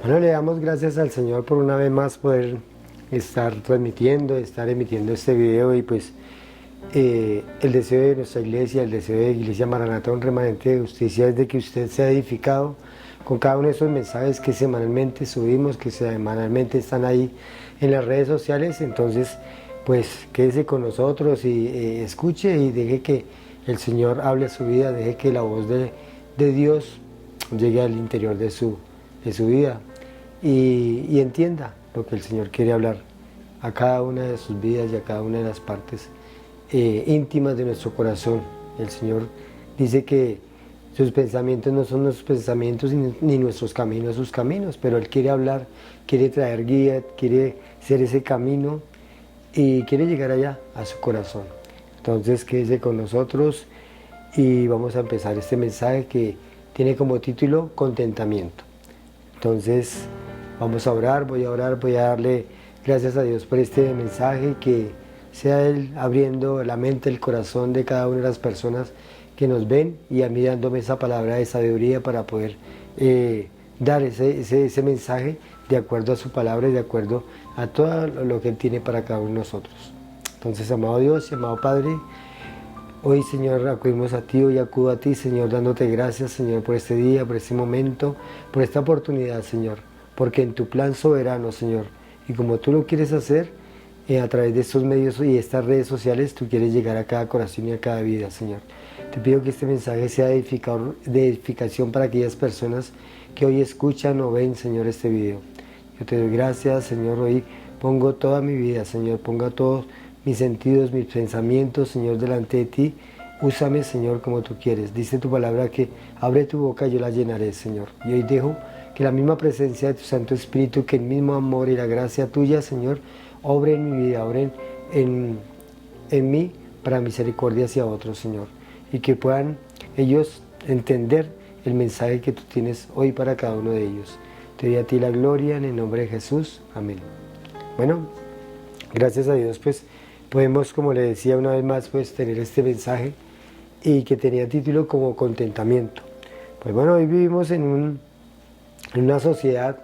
Bueno, le damos gracias al Señor por una vez más poder estar transmitiendo, estar emitiendo este video y pues el deseo de nuestra iglesia, el deseo de Iglesia Maranatha, un remanente de justicia, es de que usted sea edificado con cada uno de esos mensajes que semanalmente subimos, que semanalmente están ahí en las redes sociales. Entonces, pues quédese con nosotros y escuche y deje que el Señor hable a su vida, deje que la voz de Dios llegue al interior de su vida y entienda lo que el Señor quiere hablar a cada una de sus vidas y a cada una de las partes íntimas de nuestro corazón. El Señor dice que sus pensamientos no son nuestros pensamientos ni nuestros caminos sus caminos, pero Él quiere hablar, quiere traer guía, quiere ser ese camino y quiere llegar allá, a su corazón. Entonces quédese con nosotros y vamos a empezar este mensaje que tiene como título Contentamiento. Entonces vamos a orar, voy a darle gracias a Dios por este mensaje, que sea Él abriendo la mente, el corazón de cada una de las personas que nos ven y a mí dándome esa palabra de sabiduría para poder dar ese mensaje de acuerdo a su palabra y de acuerdo a todo lo que Él tiene para cada uno de nosotros. Entonces, amado Dios y amado Padre, hoy, Señor, acudimos a ti, hoy acudo a ti, Señor, dándote gracias, Señor, por este día, por este momento, por esta oportunidad, Señor, porque en tu plan soberano, Señor, y como tú lo quieres hacer, a través de estos medios y estas redes sociales, tú quieres llegar a cada corazón y a cada vida, Señor. Te pido que este mensaje sea de edificación para aquellas personas que hoy escuchan o ven, Señor, este video. Yo te doy gracias, Señor, hoy pongo toda mi vida, Señor, pongo todos mis sentidos, mis pensamientos, Señor, delante de ti. Úsame, Señor, como tú quieres. Dice tu palabra que abre tu boca y yo la llenaré, Señor. Y hoy dejo que la misma presencia de tu Santo Espíritu, que el mismo amor y la gracia tuya, Señor, obre en mi vida, obre en mí para misericordia hacia otros, Señor. Y que puedan ellos entender el mensaje que tú tienes hoy para cada uno de ellos. Te doy a ti la gloria en el nombre de Jesús. Amén. Bueno, gracias a Dios, pues podemos, como le decía una vez más, pues tener este mensaje y que tenía título como Contentamiento. Pues bueno, hoy vivimos en una sociedad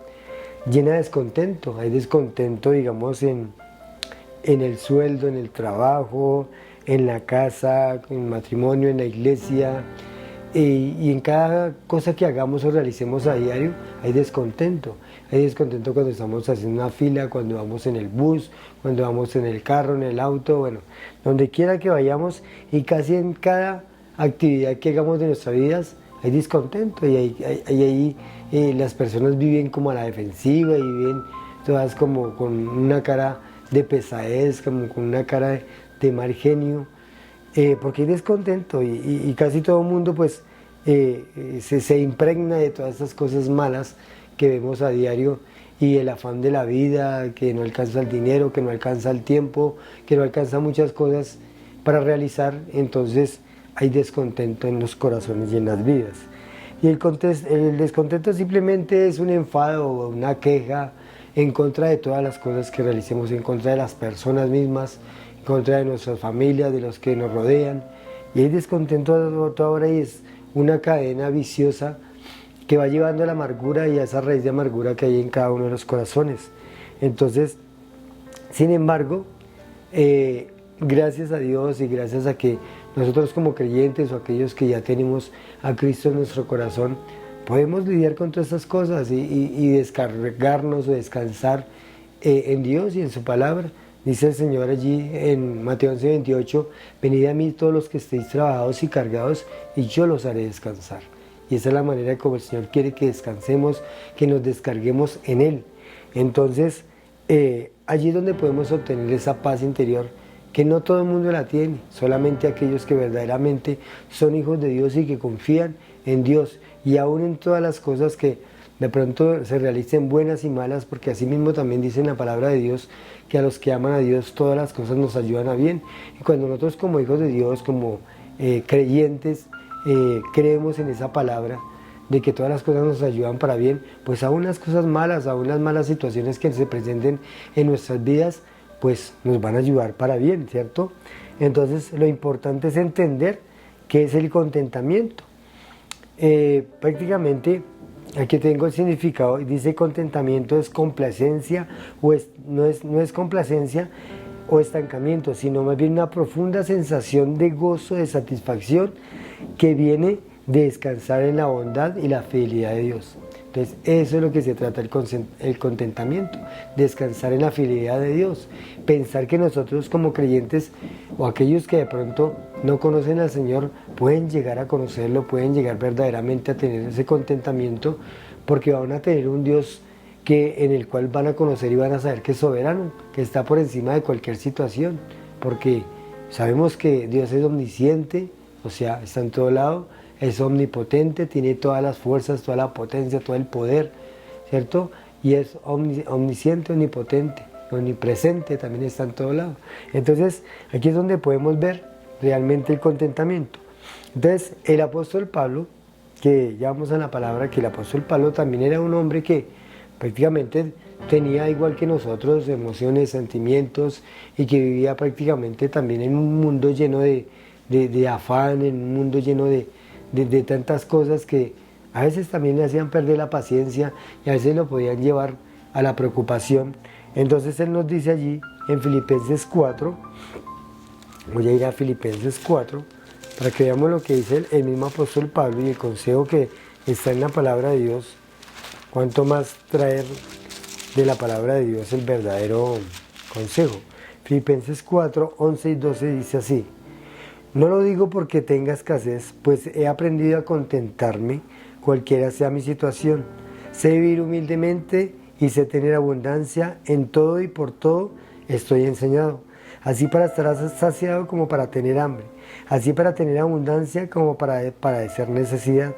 llena de descontento. Hay descontento, digamos, en el sueldo, en el trabajo, en la casa, en el matrimonio, en la iglesia, y en cada cosa que hagamos o realicemos a diario hay descontento. Hay descontento cuando estamos haciendo una fila, cuando vamos en el bus, cuando vamos en el carro, en el auto, bueno, donde quiera que vayamos, y casi en cada actividad que hagamos de nuestras vidas hay descontento, y ahí las personas viven como a la defensiva y viven todas como con una cara de pesadez, como con una cara de mal genio, porque hay descontento y casi todo el mundo pues se impregna de todas esas cosas malas que vemos a diario, y el afán de la vida, que no alcanza el dinero, que no alcanza el tiempo, que no alcanza muchas cosas para realizar. Entonces hay descontento en los corazones y en las vidas. Y el descontento simplemente es un enfado o una queja en contra de todas las cosas que realicemos, en contra de las personas mismas, en contra de nuestras familias, de los que nos rodean. Y hay descontento a toda hora, y es una cadena viciosa que va llevando a la amargura y a esa raíz de amargura que hay en cada uno de los corazones. Entonces, sin embargo, gracias a Dios y gracias a que nosotros como creyentes o aquellos que ya tenemos a Cristo en nuestro corazón, podemos lidiar con todas estas cosas y descargarnos o descansar en Dios y en su palabra. Dice el Señor allí en Mateo 11:28, venid a mí todos los que estéis trabajados y cargados, y yo los haré descansar. Y esa es la manera como el Señor quiere que descansemos, que nos descarguemos en Él. Entonces, allí es donde podemos obtener esa paz interior, que no todo el mundo la tiene, solamente aquellos que verdaderamente son hijos de Dios y que confían en Dios, y aún en todas las cosas que de pronto se realicen buenas y malas, porque así mismo también dice en la palabra de Dios que a los que aman a Dios todas las cosas nos ayudan a bien. Y cuando nosotros como hijos de Dios, como creyentes, creemos en esa palabra de que todas las cosas nos ayudan para bien, pues aún las cosas malas, aún las malas situaciones que se presenten en nuestras vidas, pues nos van a ayudar para bien, ¿cierto? Entonces lo importante es entender qué es el contentamiento. Prácticamente aquí tengo el significado, dice contentamiento es complacencia, no es complacencia o estancamiento, sino más bien una profunda sensación de gozo, de satisfacción que viene de descansar en la bondad y la fidelidad de Dios. Entonces eso es lo que se trata el contentamiento, descansar en la fidelidad de Dios, pensar que nosotros como creyentes o aquellos que de pronto no conocen al Señor pueden llegar a conocerlo, pueden llegar verdaderamente a tener ese contentamiento porque van a tener un Dios en el cual van a conocer y van a saber que es soberano, que está por encima de cualquier situación, porque sabemos que Dios es omnisciente, o sea, está en todo lado, es omnipotente, tiene todas las fuerzas, toda la potencia, todo el poder, ¿cierto? Y es omnisciente, omnipotente, omnipresente, también está en todo lado. Entonces, aquí es donde podemos ver realmente el contentamiento. Entonces, el apóstol Pablo, que ya vamos a la palabra, que el apóstol Pablo también era un hombre que prácticamente tenía igual que nosotros emociones, sentimientos y que vivía prácticamente también en un mundo lleno de afán, en un mundo lleno de tantas cosas que a veces también le hacían perder la paciencia y a veces lo podían llevar a la preocupación. Entonces él nos dice allí en Filipenses 4, voy a ir a Filipenses 4 para que veamos lo que dice el mismo apóstol Pablo y el consejo que está en la palabra de Dios. Cuanto más traer de la palabra de Dios el verdadero consejo. Filipenses 4, 11 y 12 dice así: no lo digo porque tenga escasez, pues he aprendido a contentarme cualquiera sea mi situación. Sé vivir humildemente y sé tener abundancia en todo y por todo estoy enseñado. Así para estar saciado como para tener hambre. Así para tener abundancia como para padecer necesidad.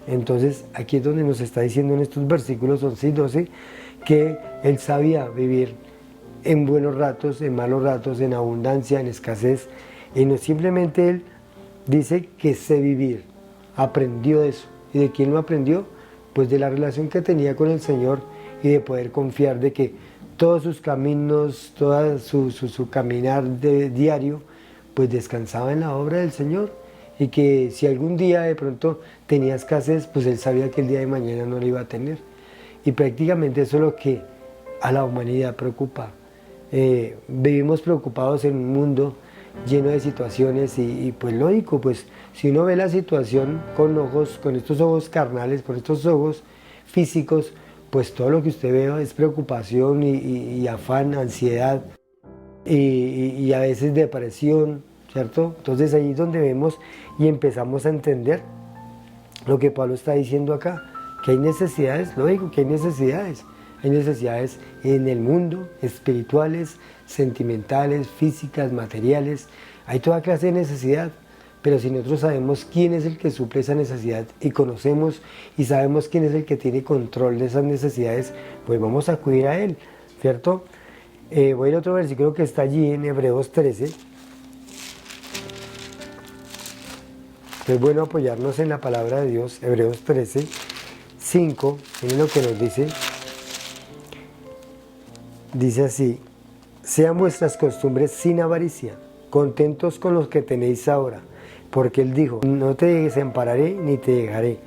Entonces aquí es donde nos está diciendo en estos versículos 11 y 12 que él sabía vivir en buenos ratos, en malos ratos, en abundancia, en escasez. Y no simplemente él dice que sé vivir, aprendió eso. ¿Y de quién lo aprendió? Pues de la relación que tenía con el Señor y de poder confiar de que todos sus caminos, todo su caminar diario, pues descansaba en la obra del Señor. Y que si algún día de pronto tenía escasez, pues él sabía que el día de mañana no lo iba a tener. Y prácticamente eso es lo que a la humanidad preocupa. Vivimos preocupados en un mundo lleno de situaciones y pues lógico, pues si uno ve la situación con estos ojos carnales, con estos ojos físicos, pues todo lo que usted ve es preocupación y afán, ansiedad y a veces depresión, ¿cierto? Entonces ahí es donde vemos y empezamos a entender lo que Pablo está diciendo acá, que hay necesidades, lógico que hay necesidades en el mundo, espirituales, sentimentales, físicas, materiales, hay toda clase de necesidad, pero si nosotros sabemos quién es el que suple esa necesidad y conocemos y sabemos quién es el que tiene control de esas necesidades, pues vamos a acudir a él, ¿cierto? Voy a ir a otro versículo que está allí en Hebreos 13. Es bueno apoyarnos en la palabra de Dios, Hebreos 13, 5, miren lo que nos dice. Dice así: sean vuestras costumbres sin avaricia, contentos con los que tenéis ahora, porque Él dijo, no te desampararé ni te dejaré.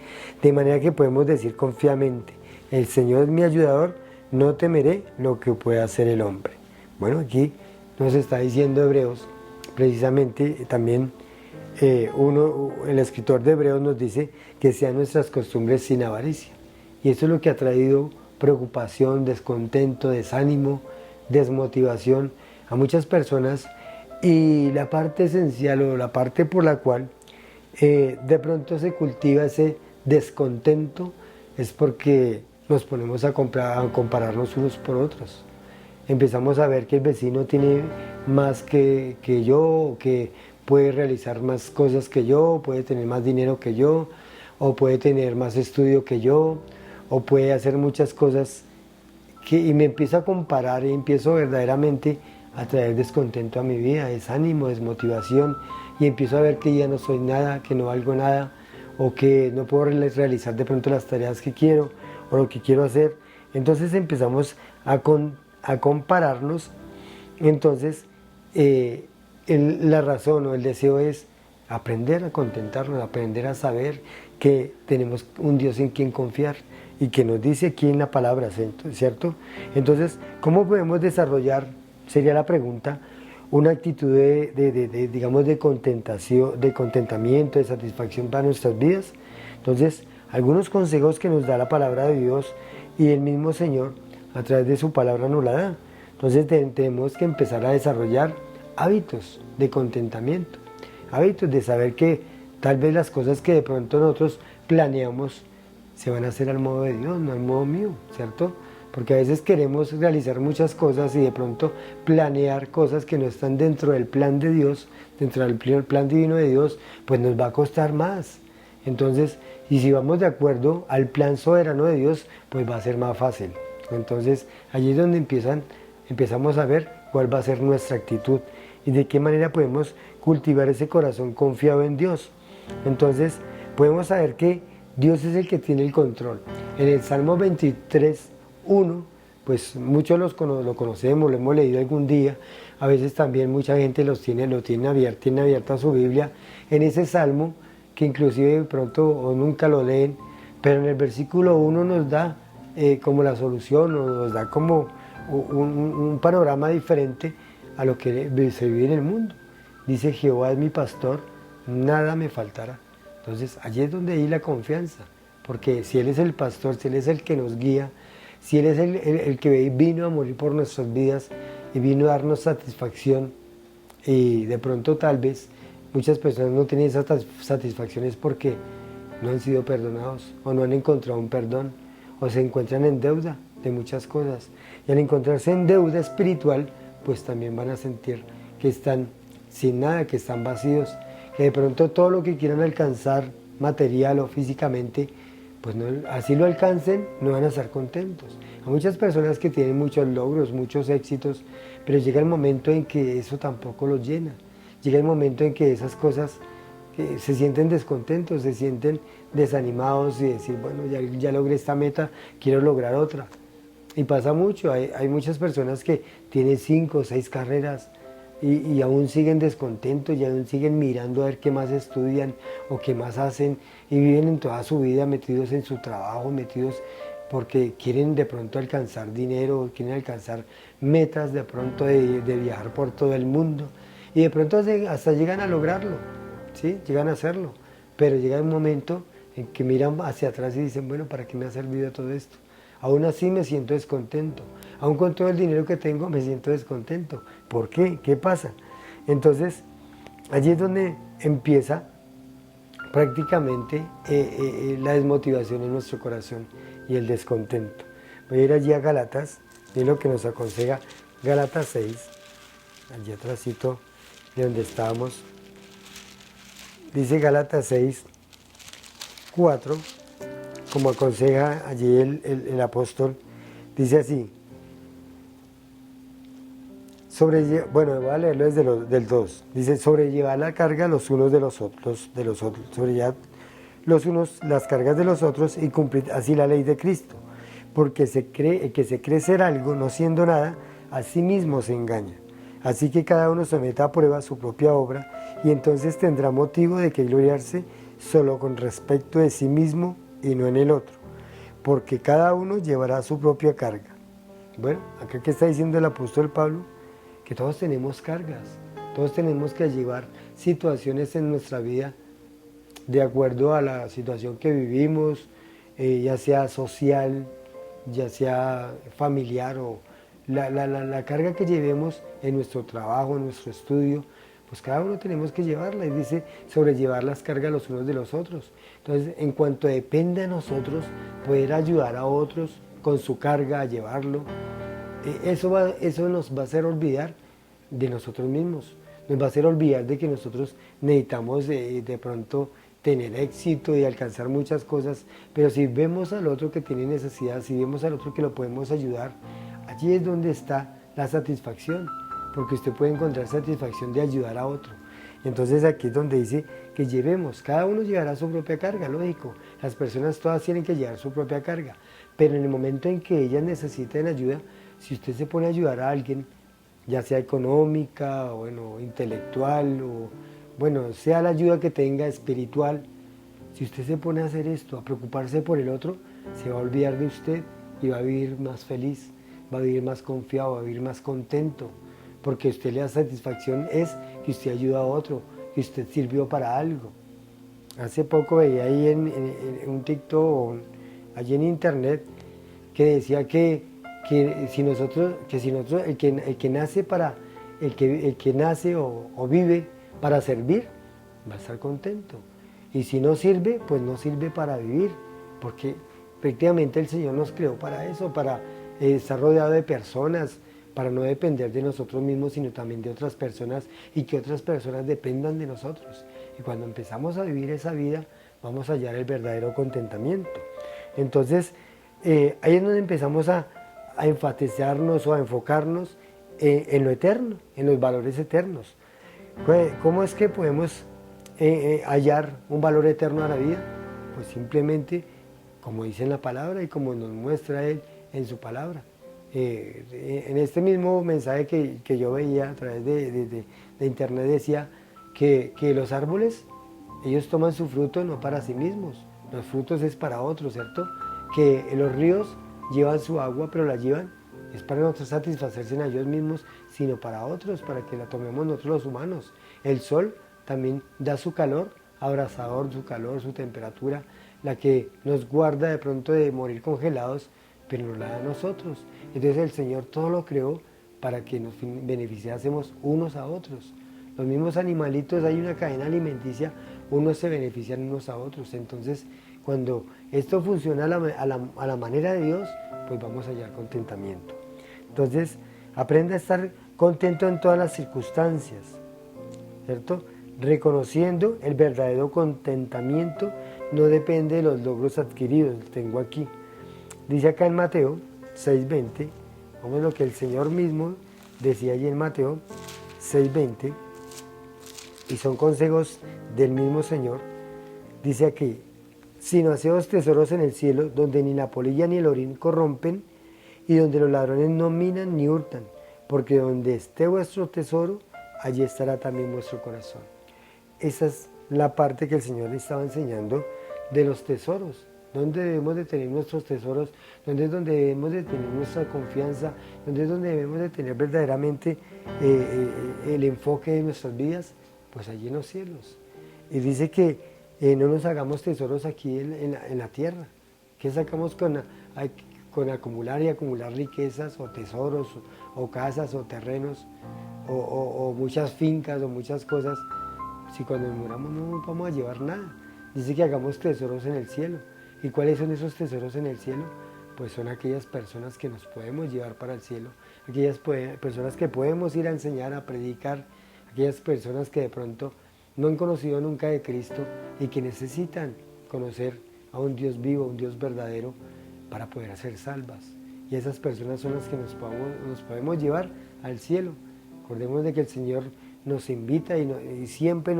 De manera que podemos decir confiadamente, el Señor es mi ayudador, no temeré lo que pueda hacer el hombre. Bueno, aquí nos está diciendo Hebreos, precisamente también el escritor de Hebreos nos dice que sean nuestras costumbres sin avaricia. Y eso es lo que ha traído preocupación, descontento, desánimo, desmotivación a muchas personas. Y la parte esencial o la parte por la cual de pronto se cultiva ese descontento es porque nos ponemos a compararnos unos por otros. Empezamos a ver que el vecino tiene más que yo, que puede realizar más cosas que yo, puede tener más dinero que yo, o puede tener más estudio que yo, o puede hacer muchas cosas y me empiezo a comparar y empiezo verdaderamente a traer descontento a mi vida, desánimo, desmotivación, y empiezo a ver que ya no soy nada, que no valgo nada, o que no puedo realizar de pronto las tareas que quiero o lo que quiero hacer. Entonces empezamos a compararnos. Entonces la razón o el deseo es aprender a contentarnos, aprender a saber que tenemos un Dios en quien confiar y que nos dice aquí en la palabra, ¿cierto? Entonces, ¿cómo podemos desarrollar, sería la pregunta, una actitud digamos, de contentación, de contentamiento, de satisfacción para nuestras vidas? Entonces, algunos consejos que nos da la palabra de Dios y el mismo Señor a través de su palabra nos la da. Entonces tenemos que empezar a desarrollar hábitos de contentamiento, hábitos de saber que tal vez las cosas que de pronto nosotros planeamos se van a hacer al modo de Dios, no al modo mío, ¿cierto? Porque a veces queremos realizar muchas cosas y de pronto planear cosas que no están dentro del plan de Dios, dentro del plan divino de Dios, pues nos va a costar más. Entonces, y si vamos de acuerdo al plan soberano de Dios, pues va a ser más fácil. Entonces, allí es donde empezamos a ver cuál va a ser nuestra actitud y de qué manera podemos cultivar ese corazón confiado en Dios. Entonces, podemos saber que Dios es el que tiene el control. En el Salmo 23:1, pues muchos lo conocemos, lo hemos leído algún día. A veces también mucha gente tiene abierta su Biblia en ese Salmo, que inclusive de pronto o nunca lo leen, pero en el versículo 1 nos da como la solución, nos da como un panorama diferente a lo que se vive en el mundo. Dice: Jehová es mi pastor, nada me faltará. Entonces allí es donde hay la confianza, porque si Él es el pastor, si Él es el que nos guía, si Él es el que vino a morir por nuestras vidas y vino a darnos satisfacción, y de pronto tal vez muchas personas no tienen esas satisfacciones porque no han sido perdonados o no han encontrado un perdón o se encuentran en deuda de muchas cosas. Y al encontrarse en deuda espiritual, pues también van a sentir que están sin nada, que están vacíos, que de pronto todo lo que quieran alcanzar material o físicamente, pues no, así lo alcancen, no van a estar contentos. Hay muchas personas que tienen muchos logros, muchos éxitos, pero llega el momento en que eso tampoco los llena. Llega el momento en que esas cosas se sienten descontentos, se sienten desanimados y decir: bueno, ya logré esta meta, quiero lograr otra. Y pasa mucho, hay muchas personas que tienen 5 o 6 carreras y aún siguen descontentos y aún siguen mirando a ver qué más estudian o qué más hacen, y viven en toda su vida metidos en su trabajo, metidos porque quieren de pronto alcanzar dinero, quieren alcanzar metas de pronto de viajar por todo el mundo, y de pronto hasta llegan a lograrlo, ¿sí? Llegan a hacerlo, pero llega un momento en que miran hacia atrás y dicen: bueno, ¿para qué me ha servido todo esto? Aún así me siento descontento, aún con todo el dinero que tengo me siento descontento. ¿Por qué? ¿Qué pasa? Entonces, allí es donde empieza prácticamente la desmotivación en nuestro corazón y el descontento. Voy a ir allí a Gálatas, y lo que nos aconseja Gálatas 6, allí atrásito de donde estábamos. Dice Gálatas 6:4, como aconseja allí el apóstol, dice así. Bueno, voy a leerlo desde del 2. Dice: sobrellevar la carga los unos de los otros, sobrellevar los unos las cargas de los otros y cumplir así la ley de Cristo. Porque el que se cree ser algo, no siendo nada, a sí mismo se engaña. Así que cada uno someta a prueba su propia obra, y entonces tendrá motivo de que gloriarse solo con respecto de sí mismo y no en el otro, porque cada uno llevará su propia carga. Bueno, acá que está diciendo el apóstol Pablo, que todos tenemos cargas, todos tenemos que llevar situaciones en nuestra vida de acuerdo a la situación que vivimos, ya sea social, ya sea familiar, o la carga que llevemos en nuestro trabajo, en nuestro estudio, pues cada uno tenemos que llevarla, y dice sobrellevar las cargas los unos de los otros. Entonces, en cuanto depende de nosotros poder ayudar a otros con su carga, a llevarlo, eso nos va a hacer olvidar de nosotros mismos, nos va a hacer olvidar de que nosotros necesitamos de pronto tener éxito y alcanzar muchas cosas, pero si vemos al otro que tiene necesidad, si vemos al otro que lo podemos ayudar, allí es donde está la satisfacción, porque usted puede encontrar satisfacción de ayudar a otro. Entonces aquí es donde dice que llevemos, cada uno llevará su propia carga, lógico, las personas todas tienen que llevar su propia carga, pero en el momento en que ellas necesiten ayuda, si usted se pone a ayudar a alguien, ya sea económica, o bueno, intelectual, bueno, sea la ayuda que tenga espiritual, si usted se pone a hacer esto, a preocuparse por el otro, se va a olvidar de usted y va a vivir más feliz, va a vivir más confiado, va a vivir más contento, porque a usted le da satisfacción es que usted ayuda a otro, que usted sirvió para algo. Hace poco veía ahí en un TikTok, allí en internet, que decía que si nosotros, el que nace el que nace o vive para servir, va a estar contento. Y si no sirve, pues no sirve para vivir, porque efectivamente el Señor nos creó para eso, para estar rodeado de personas, para no depender de nosotros mismos, sino también de otras personas y que otras personas dependan de nosotros. Y cuando empezamos a vivir esa vida, vamos a hallar el verdadero contentamiento. Entonces, ahí es donde empezamos a enfatizarnos o a enfocarnos en lo eterno, en los valores eternos. ¿Cómo es que podemos hallar un valor eterno a la vida? Pues simplemente, como dice en la palabra y como nos muestra Él en su palabra. En este mismo mensaje que yo veía a través de internet decía que los árboles, ellos toman su fruto no para sí mismos, los frutos es para otros, ¿cierto? Que los ríos llevan su agua, pero la llevan es para no satisfacerse en ellos mismos, sino para otros, para que la tomemos nosotros los humanos. El sol también da su calor, abrasador, su calor, su temperatura, la que nos guarda de pronto de morir congelados, pero nos la da a nosotros. Entonces el Señor todo lo creó para que nos beneficiásemos unos a otros. Los mismos animalitos, hay una cadena alimenticia, unos se benefician unos a otros. Entonces, cuando esto funciona a la manera de Dios, pues vamos a hallar contentamiento. Entonces, aprenda a estar contento en todas las circunstancias, ¿cierto? Reconociendo el verdadero contentamiento no depende de los logros adquiridos, tengo aquí. Dice acá en Mateo 6:20, vamos a lo que el Señor mismo decía allí en Mateo 6:20, y son consejos del mismo Señor. Dice aquí, sino haceos tesoros en el cielo, donde ni la polilla ni el orín corrompen, y donde los ladrones no minan ni hurtan, porque donde esté vuestro tesoro, allí estará también vuestro corazón. Esa es la parte que el Señor le estaba enseñando de los tesoros. ¿Dónde debemos de tener nuestros tesoros? ¿Dónde es donde debemos de tener nuestra confianza? ¿Dónde es donde debemos de tener verdaderamente el enfoque de nuestras vidas? Pues allí en los cielos. Y dice que no nos hagamos tesoros aquí en la tierra. ¿Qué sacamos con acumular y acumular riquezas o tesoros o casas o terrenos o muchas fincas o muchas cosas? Si cuando nos muramos no vamos a llevar nada. Dice que hagamos tesoros en el cielo. ¿Y cuáles son esos tesoros en el cielo? Pues son aquellas personas que nos podemos llevar para el cielo, aquellas personas que podemos ir a enseñar, a predicar, aquellas personas que de pronto no han conocido nunca de Cristo y que necesitan conocer a un Dios vivo, un Dios verdadero, para poder ser salvas. Y esas personas son las que nos podemos llevar al cielo. Recordemos de que el Señor nos invita y siempre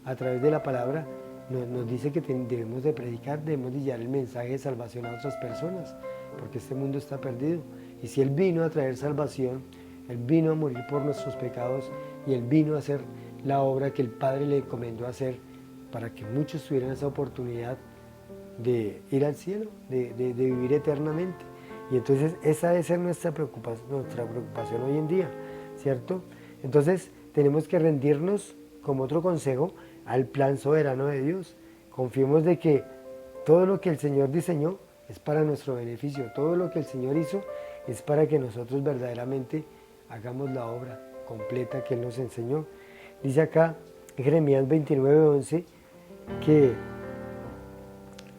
a través de la palabra, nos dice que debemos de predicar, debemos de llevar el mensaje de salvación a otras personas, porque este mundo está perdido. Y si Él vino a traer salvación, Él vino a morir por nuestros pecados y Él vino a hacer la obra que el Padre le encomendó hacer para que muchos tuvieran esa oportunidad de ir al cielo, de vivir eternamente. Y entonces esa debe ser nuestra preocupación hoy en día, ¿cierto? Entonces tenemos que rendirnos, como otro consejo, al plan soberano de Dios. Confiemos de que todo lo que el Señor diseñó es para nuestro beneficio, todo lo que el Señor hizo es para que nosotros verdaderamente hagamos la obra completa que Él nos enseñó. Dice acá en Jeremías 29:11 que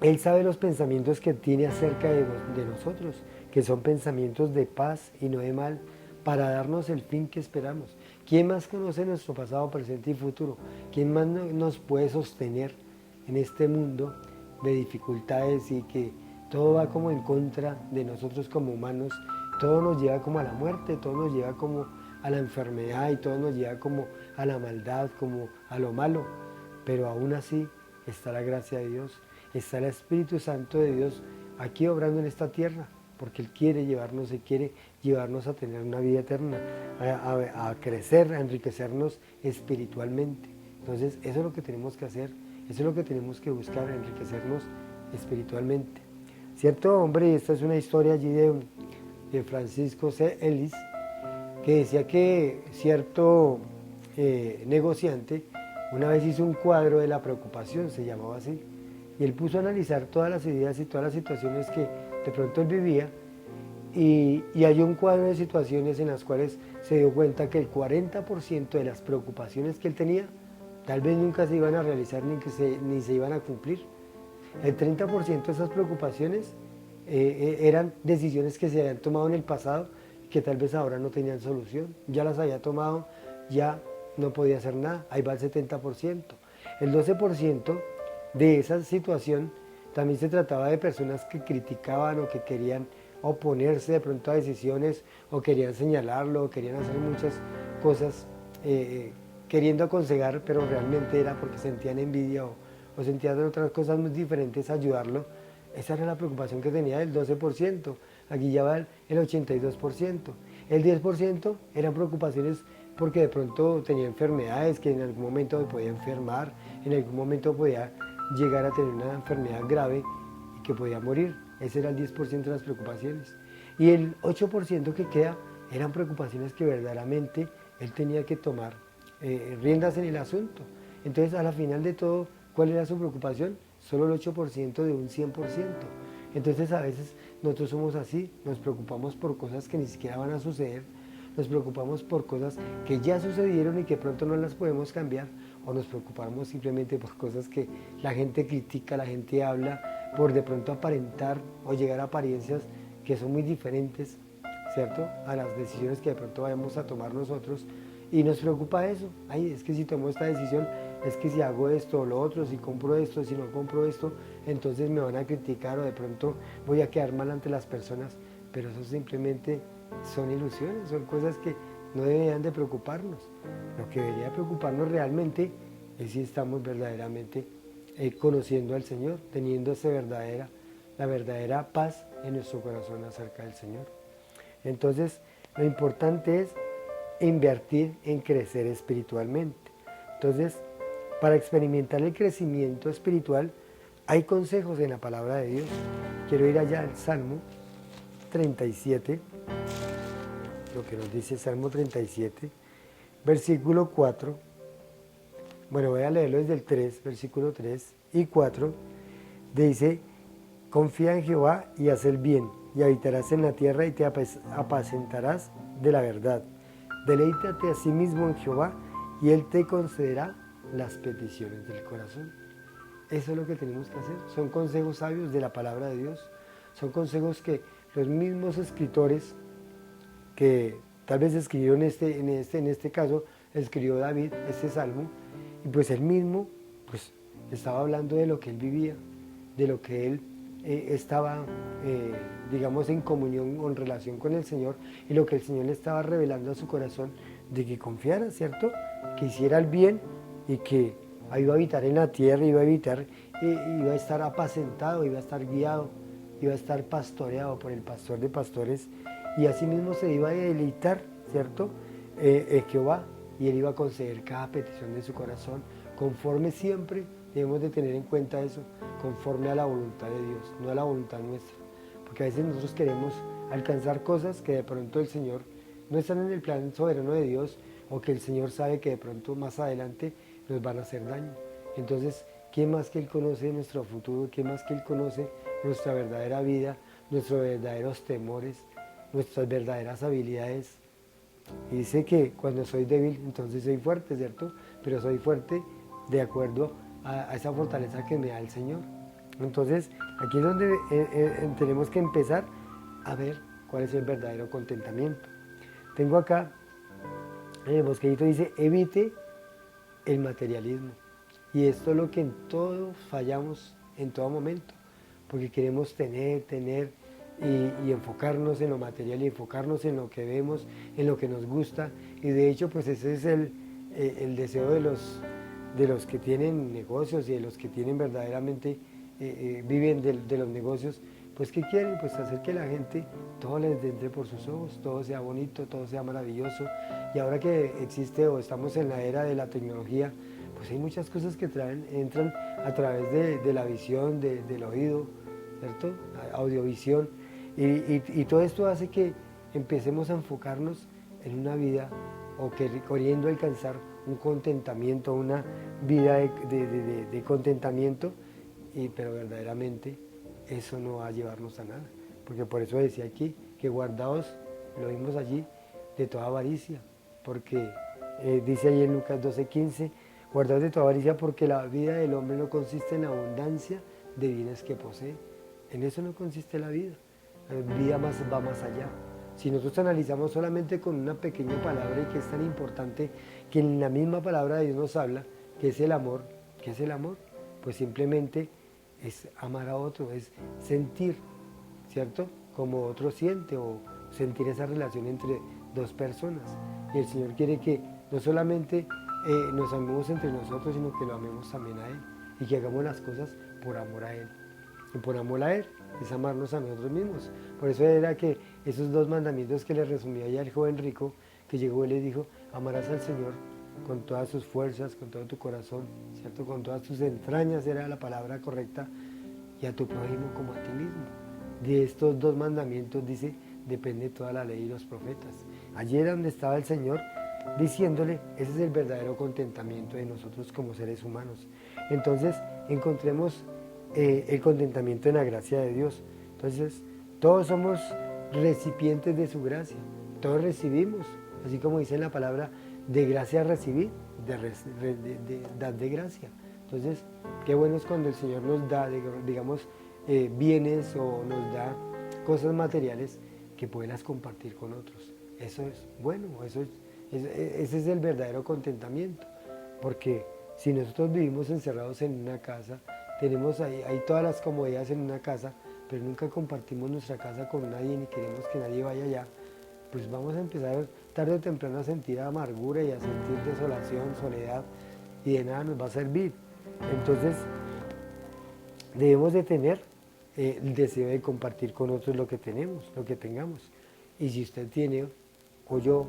Él sabe los pensamientos que tiene acerca de nosotros, que son pensamientos de paz y no de mal, para darnos el fin que esperamos. ¿Quién más conoce nuestro pasado, presente y futuro? ¿Quién más nos puede sostener en este mundo de dificultades y que todo va como en contra de nosotros como humanos? Todo nos lleva como a la muerte, todo nos lleva como a la enfermedad y todo nos lleva como a la maldad, como a lo malo. Pero aún así está la gracia de Dios, está el Espíritu Santo de Dios aquí obrando en esta tierra, porque Él quiere llevarnos a tener una vida eterna, a crecer, a enriquecernos espiritualmente. Entonces, eso es lo que tenemos que hacer, eso es lo que tenemos que buscar, enriquecernos espiritualmente. Cierto hombre, y esta es una historia allí de Francisco C. Ellis, que decía que cierto negociante una vez hizo un cuadro de la preocupación, se llamaba así, y él puso a analizar todas las ideas y todas las situaciones que de pronto él vivía, y hay un cuadro de situaciones en las cuales se dio cuenta que el 40% de las preocupaciones que él tenía tal vez nunca se iban a realizar ni se iban a cumplir. El 30% de esas preocupaciones eran decisiones que se habían tomado en el pasado que tal vez ahora no tenían solución. Ya las había tomado, ya no podía hacer nada, ahí va el 70%. El 12% de esa situación también se trataba de personas que criticaban o que querían oponerse de pronto a decisiones o querían señalarlo o querían hacer muchas cosas queriendo aconsejar, pero realmente era porque sentían envidia o sentían otras cosas muy diferentes a ayudarlo. Esa era la preocupación que tenía el 12%, aquí ya va el 82%. El 10% eran preocupaciones porque de pronto tenía enfermedades, que en algún momento podía enfermar, en algún momento podía llegar a tener una enfermedad grave y que podía morir. Ese era el 10% de las preocupaciones. Y el 8% que queda eran preocupaciones que verdaderamente él tenía que tomar riendas en el asunto. Entonces, a la final de todo, ¿cuál era su preocupación? Solo el 8% de un 100%. Entonces, a veces nosotros somos así, nos preocupamos por cosas que ni siquiera van a suceder, nos preocupamos por cosas que ya sucedieron y que pronto no las podemos cambiar, o nos preocupamos simplemente por cosas que la gente critica, la gente habla, por de pronto aparentar o llegar a apariencias que son muy diferentes, ¿cierto?, a las decisiones que de pronto vayamos a tomar nosotros, y nos preocupa eso. Ay, es que si tomo esta decisión, es que si hago esto o lo otro, si compro esto, si no compro esto, entonces me van a criticar o de pronto voy a quedar mal ante las personas, pero eso simplemente son ilusiones, son cosas que no deberían de preocuparnos. Lo que debería preocuparnos realmente es si estamos verdaderamente conociendo al Señor, teniendo la verdadera paz en nuestro corazón acerca del Señor. Entonces, lo importante es invertir en crecer espiritualmente. Entonces, para experimentar el crecimiento espiritual, hay consejos en la palabra de Dios. Quiero ir allá al Salmo 37, lo que nos dice Salmo 37, versículo 4. Bueno, voy a leerlo desde el 3, versículo 3 y 4. Dice: confía en Jehová y haz el bien, y habitarás en la tierra y te apacentarás de la verdad. Deleítate a sí mismo en Jehová y Él te concederá las peticiones del corazón. Eso es lo que tenemos que hacer. Son consejos sabios de la palabra de Dios. Son consejos que los mismos escritores que tal vez escribieron en este caso, escribió David este salmo, y pues él mismo pues estaba hablando de lo que él vivía, de lo que él estaba, digamos, en comunión o en relación con el Señor, y lo que el Señor le estaba revelando a su corazón, de que confiara, ¿cierto?, que hiciera el bien y que iba a habitar en la tierra, iba a estar apacentado, iba a estar guiado, iba a estar pastoreado por el pastor de pastores, y así mismo se iba a deleitar, ¿cierto?, Jehová, y él iba a conceder cada petición de su corazón, conforme siempre. Debemos de tener en cuenta eso, conforme a la voluntad de Dios, no a la voluntad nuestra. Porque a veces nosotros queremos alcanzar cosas que de pronto el Señor no están en el plan soberano de Dios, o que el Señor sabe que de pronto más adelante nos van a hacer daño. Entonces, ¿quién más que Él conoce nuestro futuro? ¿Quién más que Él conoce nuestra verdadera vida, nuestros verdaderos temores, nuestras verdaderas habilidades? Y dice que cuando soy débil, entonces soy fuerte, ¿cierto? Pero soy fuerte de acuerdo a esa fortaleza que me da el Señor. Entonces, aquí es donde tenemos que empezar a ver cuál es el verdadero contentamiento. Tengo acá, en el bosquejito dice: evite el materialismo. Y esto es lo que en todo fallamos en todo momento, porque queremos tener y enfocarnos en lo material y enfocarnos en lo que vemos, en lo que nos gusta. Y de hecho, pues ese es el deseo de los que tienen negocios y de los que tienen verdaderamente, viven de los negocios, pues ¿qué quieren? Pues hacer que la gente, todo les entre por sus ojos, todo sea bonito, todo sea maravilloso. Y ahora que existe o estamos en la era de la tecnología, pues hay muchas cosas que entran a través de la visión, del oído, ¿cierto? Audiovisión. Y todo esto hace que empecemos a enfocarnos en una vida o queriendo alcanzar un contentamiento, una vida de contentamiento, pero verdaderamente eso no va a llevarnos a nada. Porque por eso decía aquí que guardaos, lo vimos allí, de toda avaricia. Porque dice ahí en Lucas 12:15, guardaos de toda avaricia porque la vida del hombre no consiste en abundancia de bienes que posee. En eso no consiste la vida. La vida va más allá. Si nosotros analizamos solamente con una pequeña palabra y que es tan importante, que en la misma palabra de Dios nos habla, que es el amor, ¿qué es el amor? Pues simplemente es amar a otro, es sentir, ¿cierto? Como otro siente o sentir esa relación entre dos personas. Y el Señor quiere que no solamente nos amemos entre nosotros, sino que lo amemos también a Él y que hagamos las cosas por amor a Él. Y por amor a Él es amarnos a nosotros mismos. Por eso era que esos dos mandamientos que le resumía ya el joven rico, que llegó y le dijo, amarás al Señor con todas sus fuerzas, con todo tu corazón, ¿cierto? Con todas tus entrañas era la palabra correcta, y a tu prójimo como a ti mismo. De estos dos mandamientos, dice, depende toda la ley y los profetas. Allí era donde estaba el Señor diciéndole, ese es el verdadero contentamiento de nosotros como seres humanos. Entonces, encontremos el contentamiento en la gracia de Dios. Entonces, todos somos recipientes de su gracia, todos recibimos, así como dice en la palabra, de gracia recibir, dar de gracia. Entonces, qué bueno es cuando el Señor nos da, digamos, bienes o nos da cosas materiales que puedas compartir con otros. Eso es bueno, ese es el verdadero contentamiento, porque si nosotros vivimos encerrados en una casa, tenemos ahí todas las comodidades en una casa, pero nunca compartimos nuestra casa con nadie ni queremos que nadie vaya allá, pues vamos a empezar tarde o temprano a sentir amargura y a sentir desolación, soledad, y de nada nos va a servir. Entonces, debemos de tener el deseo de compartir con otros lo que tenemos, lo que tengamos. Y si usted tiene, o yo,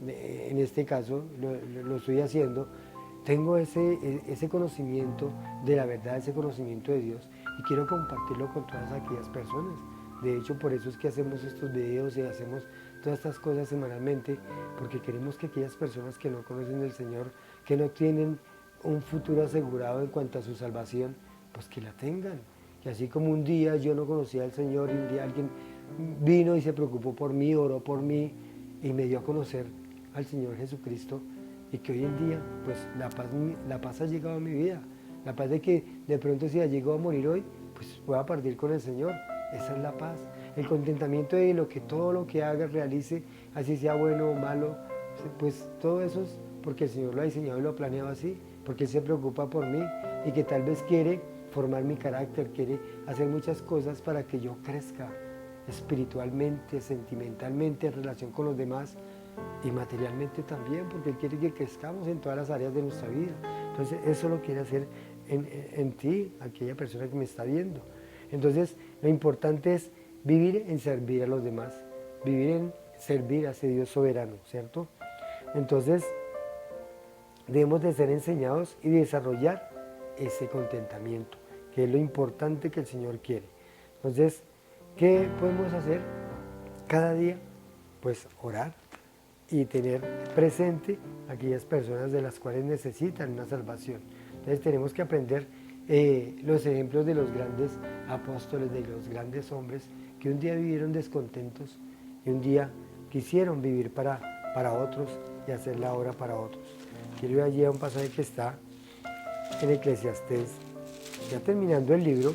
en este caso, lo estoy haciendo, tengo ese conocimiento de la verdad, ese conocimiento de Dios, y quiero compartirlo con todas aquellas personas. De hecho, por eso es que hacemos estos videos y hacemos todas estas cosas semanalmente, porque queremos que aquellas personas que no conocen del Señor, que no tienen un futuro asegurado en cuanto a su salvación, pues que la tengan. Que así como un día yo no conocía al Señor y un día alguien vino y se preocupó por mí, oró por mí y me dio a conocer al Señor Jesucristo, y que hoy en día pues la paz ha llegado a mi vida, la paz de que de pronto si llego a morir hoy, pues pueda partir con el Señor. Esa es la paz, el contentamiento de todo lo que haga, realice, así sea bueno o malo, pues todo eso es porque el Señor lo ha diseñado y lo ha planeado así, porque Él se preocupa por mí y que tal vez quiere formar mi carácter, quiere hacer muchas cosas para que yo crezca espiritualmente, sentimentalmente, en relación con los demás y materialmente también, porque Él quiere que crezcamos en todas las áreas de nuestra vida. Entonces eso lo quiere hacer en ti, aquella persona que me está viendo. Entonces lo importante es vivir en servir a los demás, vivir en servir a ese Dios soberano, ¿cierto? Entonces debemos de ser enseñados y desarrollar ese contentamiento, que es lo importante que el Señor quiere. Entonces, ¿qué podemos hacer cada día? Pues orar y tener presente a aquellas personas de las cuales necesitan una salvación. Entonces tenemos que aprender los ejemplos de los grandes apóstoles, de los grandes hombres que un día vivieron descontentos y un día quisieron vivir para otros y hacer la obra para otros. Quiero ir allí a un pasaje que está en Eclesiastés, ya terminando el libro.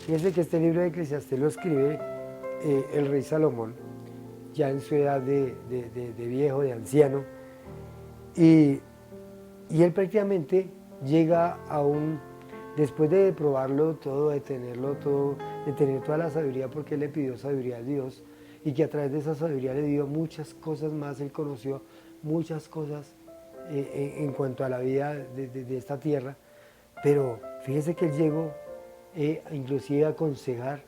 Fíjense que este libro de Eclesiastés lo escribe el rey Salomón, ya en su edad de viejo, de anciano, y él prácticamente llega después de probarlo todo, de tenerlo todo, de tener toda la sabiduría, porque él le pidió sabiduría a Dios, y que a través de esa sabiduría le dio muchas cosas más, él conoció muchas cosas en cuanto a la vida de esta tierra, pero fíjese que él llegó inclusive a aconsejar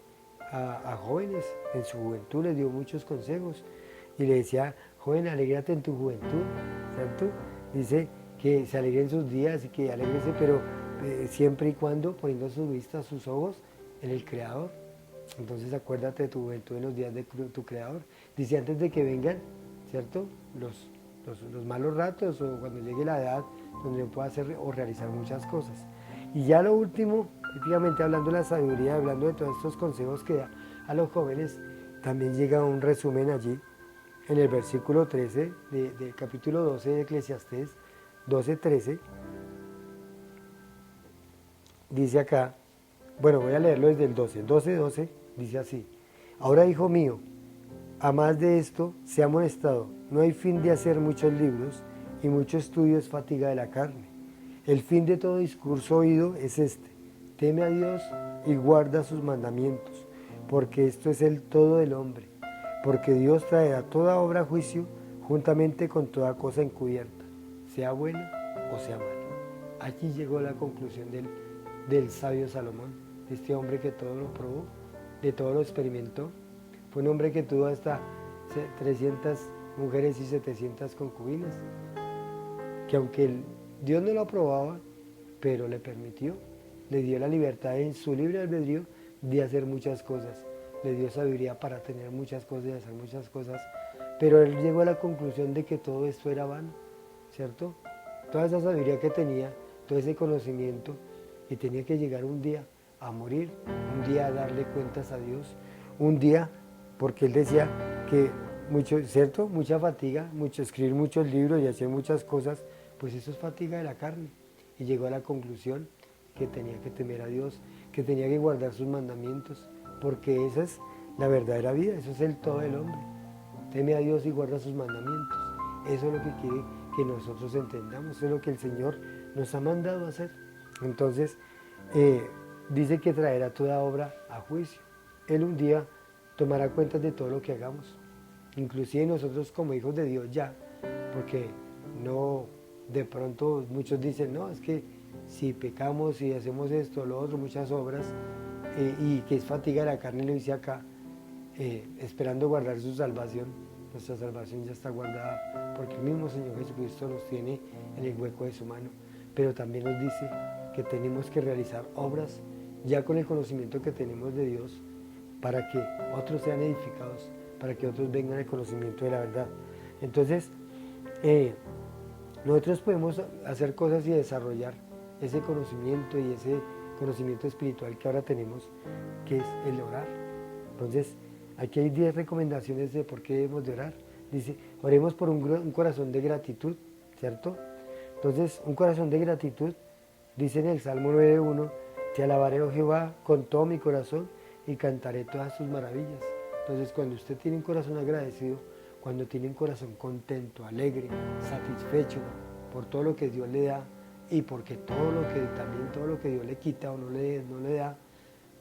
a jóvenes en su juventud, les dio muchos consejos y le decía, joven, alégrate en tu juventud, ¿cierto? Dice que se alegren sus días y que alégrese, pero siempre y cuando poniendo sus vistas, sus ojos en el Creador. Entonces acuérdate de tu juventud en los días de tu Creador. Dice antes de que vengan, ¿cierto? Los malos ratos o cuando llegue la edad donde no pueda hacer o realizar muchas cosas. Y ya lo último, prácticamente hablando de la sabiduría, hablando de todos estos consejos que da a los jóvenes, también llega un resumen allí en el versículo 13 del capítulo 12 de Eclesiastés, 12:13, dice acá, bueno, voy a leerlo desde el 12:12, dice así, ahora hijo mío, a más de esto se ha amonestado, no hay fin de hacer muchos libros y mucho estudio es fatiga de la carne. El fin de todo discurso oído es este, teme a Dios y guarda sus mandamientos, porque esto es el todo del hombre, porque Dios traerá toda obra a juicio juntamente con toda cosa encubierta, sea buena o sea mala. Aquí llegó la conclusión del sabio Salomón, este hombre que todo lo probó, de todo lo experimentó. Fue un hombre que tuvo hasta 300 mujeres y 700 concubinas, que aunque Dios no lo aprobaba, pero le permitió, le dio la libertad en su libre albedrío de hacer muchas cosas, le dio sabiduría para tener muchas cosas y hacer muchas cosas, pero él llegó a la conclusión de que todo esto era vano, ¿cierto? Toda esa sabiduría que tenía, todo ese conocimiento, y tenía que llegar un día a morir, un día a darle cuentas a Dios, un día, porque él decía que mucho, ¿cierto? Mucha fatiga, escribir muchos libros y hacer muchas cosas, pues eso es fatiga de la carne. Y llegó a la conclusión que tenía que temer a Dios, que tenía que guardar sus mandamientos, porque esa es la verdadera vida, eso es el todo del hombre. Teme a Dios y guarda sus mandamientos. Eso es lo que quiere que nosotros entendamos, eso es lo que el Señor nos ha mandado a hacer. Entonces, dice que traerá toda obra a juicio. Él un día tomará cuentas de todo lo que hagamos, inclusive nosotros como hijos de Dios ya, porque no, de pronto muchos dicen, no, es que si pecamos y hacemos esto, lo otro, muchas obras, y que es fatiga de la carne, le dice acá, esperando guardar su salvación. Nuestra salvación ya está guardada porque el mismo Señor Jesucristo nos tiene en el hueco de su mano, pero también nos dice que tenemos que realizar obras ya con el conocimiento que tenemos de Dios para que otros sean edificados, para que otros vengan al conocimiento de la verdad. Entonces, nosotros podemos hacer cosas y desarrollar ese conocimiento y ese conocimiento espiritual que ahora tenemos, que es el orar. Entonces, aquí hay 10 recomendaciones de por qué debemos de orar. Dice, oremos por un corazón de gratitud, ¿cierto? Entonces, un corazón de gratitud, dice en el Salmo 9:1, te alabaré, oh Jehová, con todo mi corazón y cantaré todas tus maravillas. Entonces, cuando usted tiene un corazón agradecido, cuando tiene un corazón contento, alegre, satisfecho por todo lo que Dios le da y porque todo lo que Dios le quita o no le da,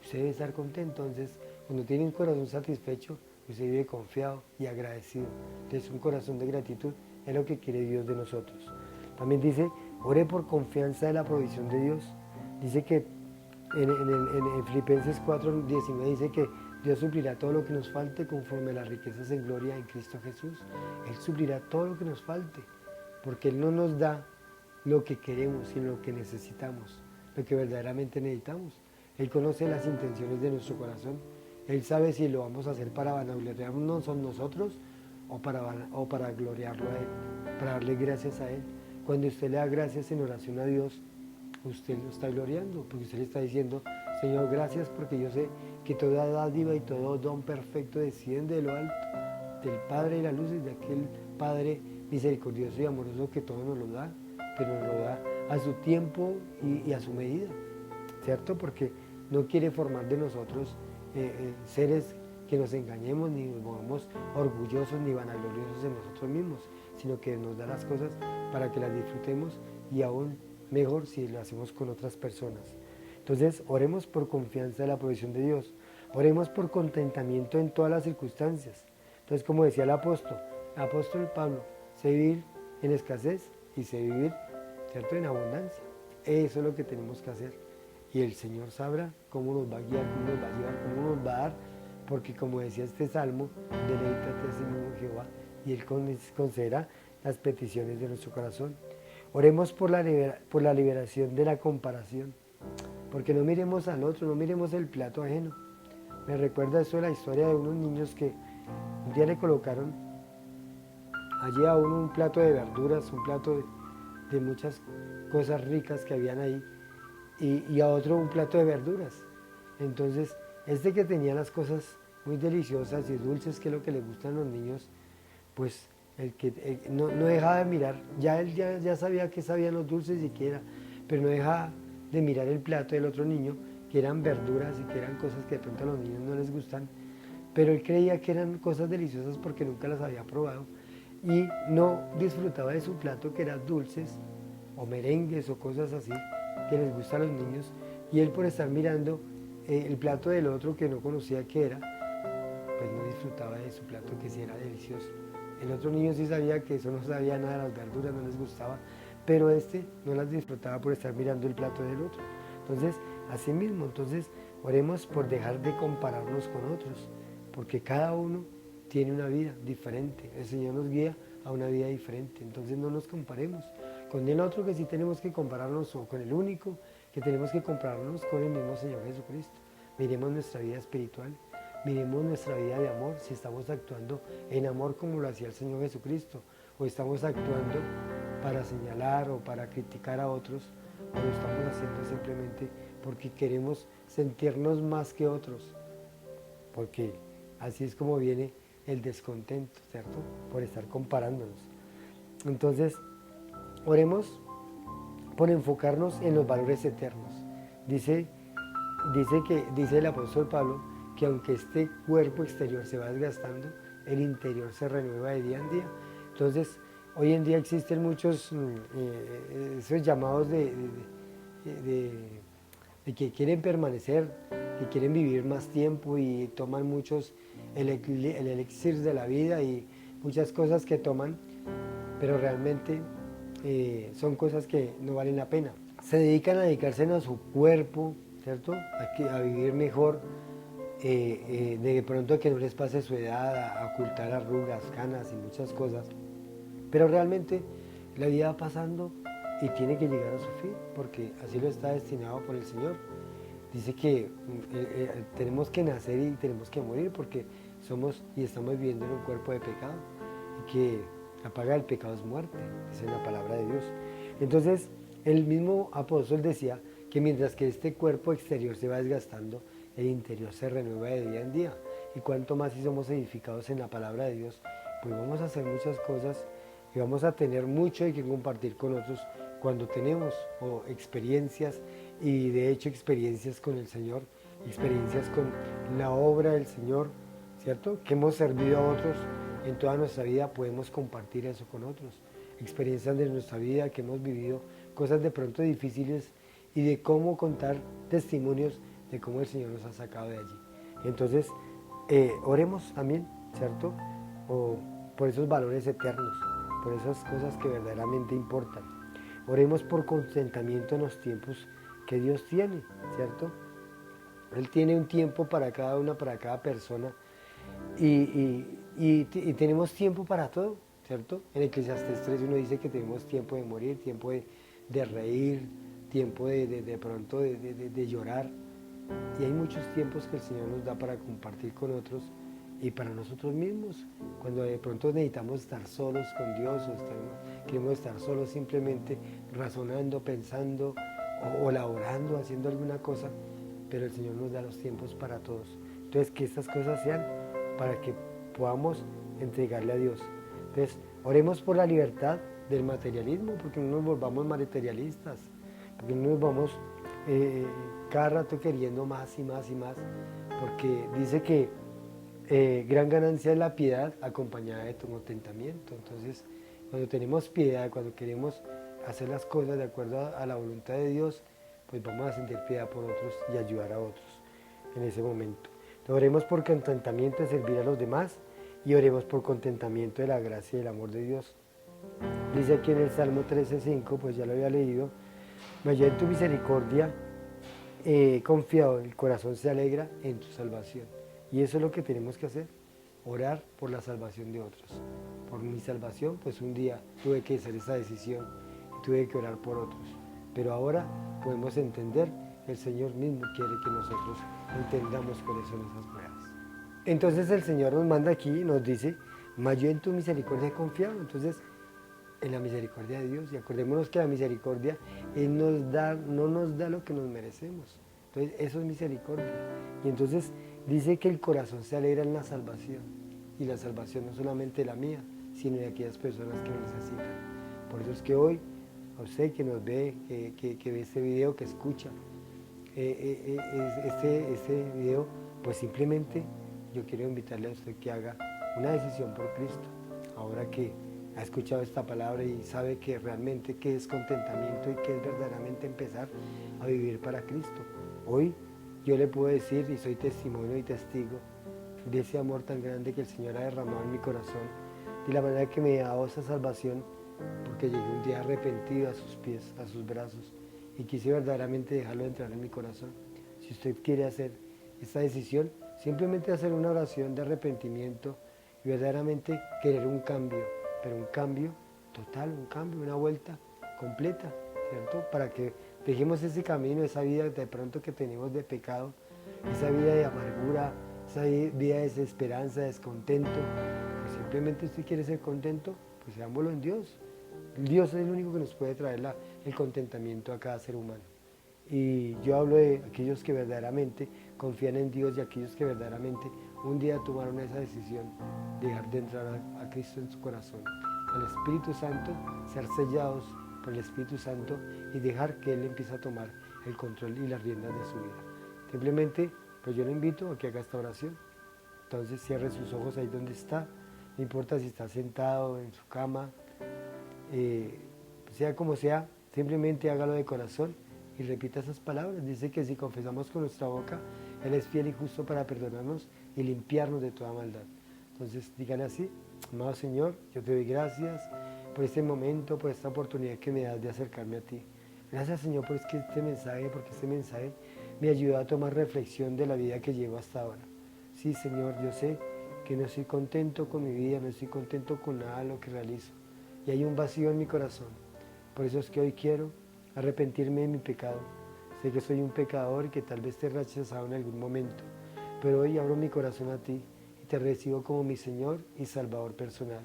usted debe estar contento. Entonces, cuando tiene un corazón satisfecho, usted vive confiado y agradecido. Entonces, un corazón de gratitud es lo que quiere Dios de nosotros. También dice, ore por confianza de la provisión de Dios. Dice que en Filipenses 4:19 dice que Dios suplirá todo lo que nos falte conforme a las riquezas en gloria en Cristo Jesús. Él suplirá todo lo que nos falte, porque Él no nos da lo que queremos, sino lo que necesitamos, lo que verdaderamente necesitamos. Él conoce las intenciones de nuestro corazón. Él sabe si lo vamos a hacer para vanagloriarnos nosotros o para gloriarlo a Él, para darle gracias a Él. Cuando usted le da gracias en oración a Dios, usted lo está gloriando, porque usted le está diciendo, Señor, gracias porque yo sé que toda dádiva y todo don perfecto desciende de lo alto, del Padre de la luz y de aquel Padre misericordioso y amoroso que todo nos lo da, pero nos lo da a su tiempo y a su medida, ¿cierto? Porque no quiere formar de nosotros seres que nos engañemos, ni nos volvamos orgullosos ni vanagloriosos de nosotros mismos, sino que nos da las cosas para que las disfrutemos y aún mejor si lo hacemos con otras personas. Entonces, oremos por confianza en la provisión de Dios. Oremos por contentamiento en todas las circunstancias. Entonces, como decía el apóstol Pablo, sé vivir en escasez y sé vivir, ¿cierto?, en abundancia. Eso es lo que tenemos que hacer. Y el Señor sabrá cómo nos va a guiar, cómo nos va a llevar, cómo nos va a dar porque como decía este salmo, deleítate a sí mismo en Jehová y Él concederá las peticiones de nuestro corazón. Oremos por la liberación de la comparación, porque no miremos al otro, no miremos el plato ajeno. Me recuerda eso de la historia de unos niños que un día le colocaron allí a uno un plato de verduras, un plato de muchas cosas ricas que habían ahí, y a otro un plato de verduras. Entonces, este que tenía las cosas muy deliciosas y dulces, que es lo que les gustan a los niños, pues no dejaba de mirar, él ya sabía que sabían los dulces y qué era, pero no dejaba de mirar el plato del otro niño, que eran verduras y que eran cosas que de pronto a los niños no les gustan, pero él creía que eran cosas deliciosas porque nunca las había probado y no disfrutaba de su plato, que eran dulces o merengues o cosas así que les gustan a los niños, y él, por estar mirando el plato del otro que no conocía qué era, pues no disfrutaba de su plato, que sí era delicioso. El otro niño sí sabía que eso, no sabía nada de las verduras, no les gustaba, pero este no las disfrutaba por estar mirando el plato del otro. Entonces, así mismo, oremos por dejar de compararnos con otros, porque cada uno tiene una vida diferente. El Señor nos guía a una vida diferente, entonces no nos comparemos con el otro, que sí tenemos que compararnos, o con el único que tenemos que compararnos, con el mismo Señor Jesucristo. Miremos nuestra vida espiritual, miremos nuestra vida de amor, si estamos actuando en amor como lo hacía el Señor Jesucristo, o estamos actuando para señalar o para criticar a otros, o lo estamos haciendo simplemente porque queremos sentirnos más que otros, porque así es como viene el descontento, ¿cierto? Por estar comparándonos. Entonces, oremos por enfocarnos en los valores eternos. Dice el apóstol Pablo que aunque este cuerpo exterior se va desgastando, el interior se renueva de día en día. Entonces, hoy en día existen muchos esos llamados de que quieren permanecer, que quieren vivir más tiempo y toman muchos el elixir de la vida y muchas cosas que toman, pero realmente son cosas que no valen la pena. Se dedican a dedicarse a su cuerpo, ¿cierto? A vivir mejor, de pronto que no les pase su edad, a ocultar arrugas, canas y muchas cosas. Pero realmente la vida va pasando y tiene que llegar a su fin, porque así lo está destinado por el Señor. Dice que tenemos que nacer y tenemos que morir, porque somos y estamos viviendo en un cuerpo de pecado, y que la paga del pecado es muerte, esa es la palabra de Dios. Entonces, el mismo apóstol decía que mientras que este cuerpo exterior se va desgastando, el interior se renueva de día en día. Y cuanto más si somos edificados en la palabra de Dios, pues vamos a hacer muchas cosas y vamos a tener mucho que compartir con otros cuando tenemos experiencias, y de hecho experiencias con el Señor, experiencias con la obra del Señor, ¿cierto? Que hemos servido a otros en toda nuestra vida, podemos compartir eso con otros. Experiencias de nuestra vida que hemos vivido, cosas de pronto difíciles, y de cómo contar testimonios de cómo el Señor nos ha sacado de allí. Entonces, oremos también, ¿cierto? Por esos valores eternos, por esas cosas que verdaderamente importan. Oremos por contentamiento en los tiempos que Dios tiene, ¿cierto? Él tiene un tiempo para cada una, para cada persona, y tenemos tiempo para todo, ¿cierto? En Eclesiastés 3:1 dice que tenemos tiempo de morir, tiempo de reír, tiempo de pronto de llorar, y hay muchos tiempos que el Señor nos da para compartir con otros y para nosotros mismos, cuando de pronto necesitamos estar solos con Dios, o queremos estar solos simplemente razonando, pensando o laborando, haciendo alguna cosa, pero el Señor nos da los tiempos para todos. Entonces, que estas cosas sean para que podamos entregarle a Dios. Entonces, oremos por la libertad del materialismo, porque no nos volvamos materialistas, porque no nos vamos cada rato queriendo más y más y más, porque dice que gran ganancia es la piedad acompañada de contentamiento. Entonces, cuando tenemos piedad, cuando queremos hacer las cosas de acuerdo a la voluntad de Dios, pues vamos a sentir piedad por otros y ayudar a otros en ese momento. Entonces, oremos por contentamiento de servir a los demás, y oremos por contentamiento de la gracia y el amor de Dios. Dice aquí en el Salmo 13:5, pues ya lo había leído: "Vaya en tu misericordia, confiado, el corazón se alegra en tu salvación". Y eso es lo que tenemos que hacer, orar por la salvación de otros. Por mi salvación, pues un día tuve que hacer esa decisión, tuve que orar por otros. Pero ahora podemos entender, el Señor mismo quiere que nosotros entendamos cuáles son esas pruebas. Entonces el Señor nos manda aquí y nos dice, mas yo en tu misericordia he confiado. Entonces, en la misericordia de Dios, y acordémonos que la misericordia Él no nos da lo que nos merecemos. Entonces, eso es misericordia. Y entonces dice que el corazón se alegra en la salvación. Y la salvación no solamente la mía, sino de aquellas personas que lo necesitan. Por eso es que hoy, a usted que nos ve, que ve este video, que escucha este video, pues simplemente yo quiero invitarle a usted que haga una decisión por Cristo. Ahora que ha escuchado esta palabra y sabe que realmente qué es contentamiento y qué es verdaderamente empezar a vivir para Cristo. Hoy yo le puedo decir, y soy testimonio y testigo de ese amor tan grande que el Señor ha derramado en mi corazón, de la manera que me ha dado esa salvación, porque llegué un día arrepentido a sus pies, a sus brazos, y quise verdaderamente dejarlo entrar en mi corazón. Si usted quiere hacer esta decisión, simplemente hacer una oración de arrepentimiento y verdaderamente querer un cambio, pero un cambio total, un cambio, una vuelta completa, ¿cierto? Para que dejemos ese camino, esa vida de pronto que tenemos de pecado, esa vida de amargura, esa vida de desesperanza, de descontento. Pues simplemente usted quiere ser contento, pues seámoslo en Dios. Dios es el único que nos puede traer el contentamiento a cada ser humano. Y yo hablo de aquellos que verdaderamente confían en Dios y aquellos que verdaderamente un día tomaron esa decisión de dejar de entrar a Cristo en su corazón, al Espíritu Santo, ser sellados por el Espíritu Santo y dejar que Él empiece a tomar el control y las riendas de su vida. Simplemente, pues yo le invito a que haga esta oración. Entonces cierre sus ojos ahí donde está, no importa si está sentado en su cama, sea como sea, simplemente hágalo de corazón y repita esas palabras. Dice que si confesamos con nuestra boca, Él es fiel y justo para perdonarnos y limpiarnos de toda maldad. Entonces dígale así: amado Señor, yo te doy gracias por este momento, por esta oportunidad que me das de acercarme a ti. Gracias, Señor, porque este mensaje me ayuda a tomar reflexión de la vida que llevo hasta ahora. Sí, Señor, yo sé que no estoy contento con mi vida, no estoy contento con nada de lo que realizo. Y hay un vacío en mi corazón. Por eso es que hoy quiero arrepentirme de mi pecado. Sé que soy un pecador y que tal vez te he rechazado en algún momento, pero hoy abro mi corazón a ti y te recibo como mi Señor y Salvador personal.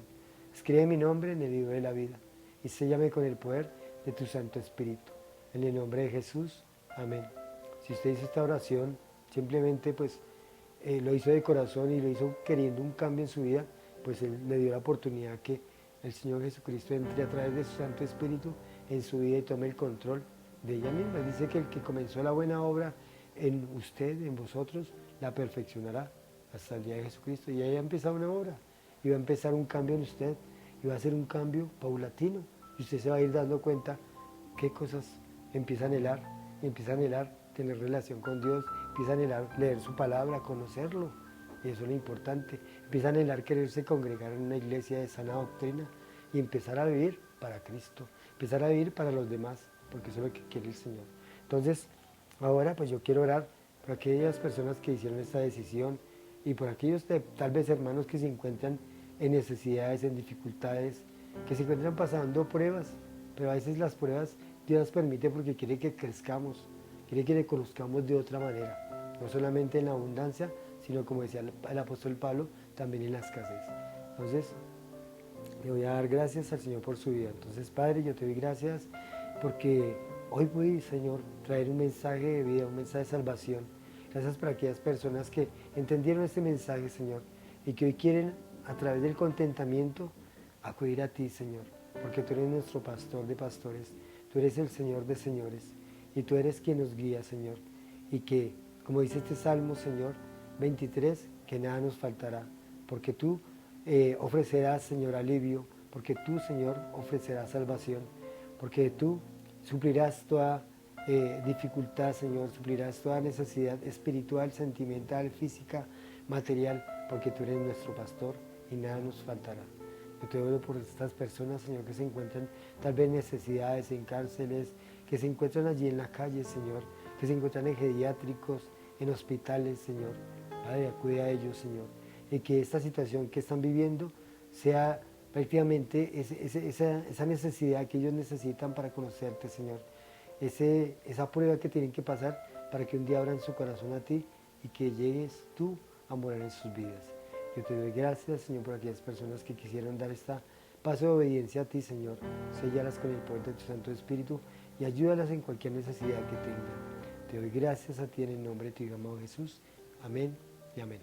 Escribe mi nombre en el libro de la vida y séllame con el poder de tu Santo Espíritu. En el nombre de Jesús, amén. Si usted hizo esta oración, simplemente pues lo hizo de corazón y lo hizo queriendo un cambio en su vida, pues Él le dio la oportunidad que el Señor Jesucristo entre a través de su Santo Espíritu en su vida y tome el control de ella misma. Dice que el que comenzó la buena obra en usted, en vosotros, la perfeccionará hasta el día de Jesucristo. Y ahí ha empezado una obra, y va a empezar un cambio en usted, y va a ser un cambio paulatino, y usted se va a ir dando cuenta qué cosas empieza a anhelar, y empieza a anhelar tener relación con Dios, empieza a anhelar leer su palabra, conocerlo, y eso es lo importante. Empieza a anhelar quererse congregar en una iglesia de sana doctrina y empezar a vivir para Cristo, empezar a vivir para los demás, porque eso es lo que quiere el Señor. Entonces, ahora pues yo quiero orar por aquellas personas que hicieron esta decisión y por aquellos tal vez hermanos que se encuentran en necesidades, en dificultades, que se encuentran pasando pruebas, pero a veces las pruebas Dios las permite porque quiere que crezcamos, quiere que le conozcamos de otra manera, no solamente en la abundancia, sino como decía el apóstol Pablo, también en la escasez. Entonces, le voy a dar gracias al Señor por su vida. Entonces, Padre, yo te doy gracias porque hoy voy, Señor, traer un mensaje de vida, un mensaje de salvación. Gracias por aquellas personas que entendieron este mensaje, Señor, y que hoy quieren, a través del contentamiento, acudir a ti, Señor, porque tú eres nuestro pastor de pastores, tú eres el Señor de señores, y tú eres quien nos guía, Señor, y que, como dice este Salmo, Señor, 23, que nada nos faltará, porque tú ofrecerás, Señor, alivio, porque tú, Señor, ofrecerás salvación, porque tú suplirás toda dificultad, Señor, suplirás toda necesidad espiritual, sentimental, física, material, porque tú eres nuestro pastor y nada nos faltará. Yo te doy por estas personas, Señor, que se encuentran tal vez en necesidades, en cárceles, que se encuentran allí en la calle, Señor, que se encuentran en geriátricos, en hospitales, Señor. Padre, acude a ellos, Señor, y que esta situación que están viviendo sea prácticamente esa necesidad que ellos necesitan para conocerte, Señor, esa prueba que tienen que pasar para que un día abran su corazón a ti y que llegues tú a morar en sus vidas. Yo te doy gracias, Señor, por aquellas personas que quisieron dar esta paso de obediencia a ti, Señor. Séllalas con el poder de tu Santo Espíritu y ayúdalas en cualquier necesidad que tengan. Te doy gracias a ti en el nombre de tu Hijo amado Jesús. Amén y amén.